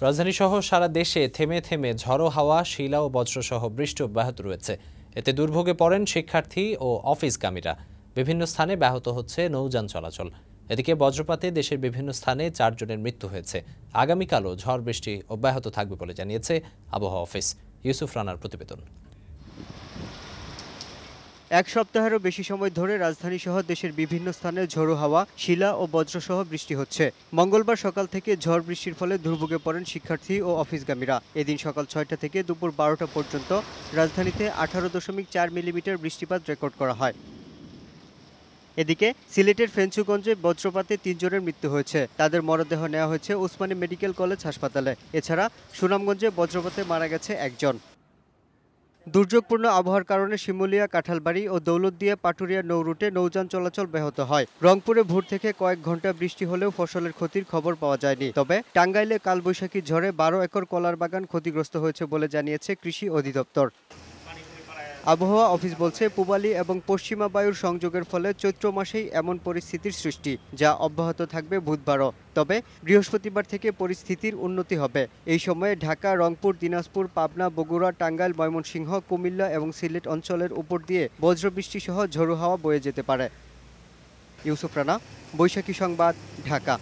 রাজধানীসহ সারা দেশে থেমে থেমে ঝড়ো হাওয়া, শিলা ও বজ্রসহ বৃষ্টি অব্যাহত রয়েছে। এতে দুর্ভোগে পড়েন শিক্ষার্থী ও অফিসগামীরা। বিভিন্ন স্থানে ব্যাহত হচ্ছে নৌযান চলাচল। এদিকে বজ্রপাতে দেশের বিভিন্ন স্থানে 4 জনের মৃত্যু হয়েছে। আগামীকালও ঝড় বৃষ্টি অব্যাহত থাকবে বলে জানিয়েছে আবহাওয়া অফিস। ইউসুফ রানার প্রতিবেদন। এক সপ্তাহেরও বেশি সময় ধরে রাজধানীসহ দেশের বিভিন্ন স্থানে ঝোড়ো হাওয়া, শিলা ও বজ্রসহ বৃষ্টি হচ্ছে। মঙ্গলবার সকাল থেকে ঝড় বৃষ্টির ফলে দুর্ভোগে পড়েন শিক্ষার্থী ও অফিসগামীরা। এদিন সকাল 6টা থেকে দুপুর 12টা পর্যন্ত রাজধানীতে 18.4 মিলিমিটার বৃষ্টিপাত রেকর্ড করা হয়। এদিকে সিলেটের ফেঞ্চুগঞ্জে বজ্রপাতে 3 জনের মৃত্যু হয়েছে। তাদের মরদেহ নেওয়া হয়েছে ওসমানী মেডিকেল কলেজ হাসপাতালে। এছাড়া সুনামগঞ্জে বজ্রপাতে মারা গেছে একজন। দুর্যোগপূর্ণ আবহাওয়ার কারণে শিমুলিয়া, কাঁঠালবাড়ি ও দৌলতদিয়া পাটুরিয়া নৌ রুটে নৌযান চলাচল ব্যাহত হয়। রংপুরে ভোর থেকে কয়েক ঘন্টা বৃষ্টি হলেও ফসলের ক্ষতির খবর পাওয়া যায়নি। তবে টাঙ্গাইলে কালবৈশাখী ঝড়ে 12 একর কলার বাগান ক্ষতিগ্রস্ত হয়েছে বলে জানিয়েছে কৃষি অধিদপ্তর। আবহাওয়া অফিস বলছে, পূবালী এবং পশ্চিমা বায়ুর সংযোগের ফলে চৈত্র মাসেই এমন পরিস্থিতির সৃষ্টি, যা অব্যাহত থাকবে বুধবারও। তবে বৃহস্পতিবার থেকে পরিস্থিতির উন্নতি হবে। এই সময়ে ঢাকা, রংপুর, দিনাজপুর, পাবনা, বগুড়া, টাঙ্গাইল, ময়মনসিংহ, কুমিল্লা এবং সিলেট অঞ্চলের উপর দিয়ে বজ্রবৃষ্টি সহ ঝোড়ো হাওয়া বয়ে যেতে পারে। ইউসুফ রানা, বৈশাখী সংবাদ, ঢাকা।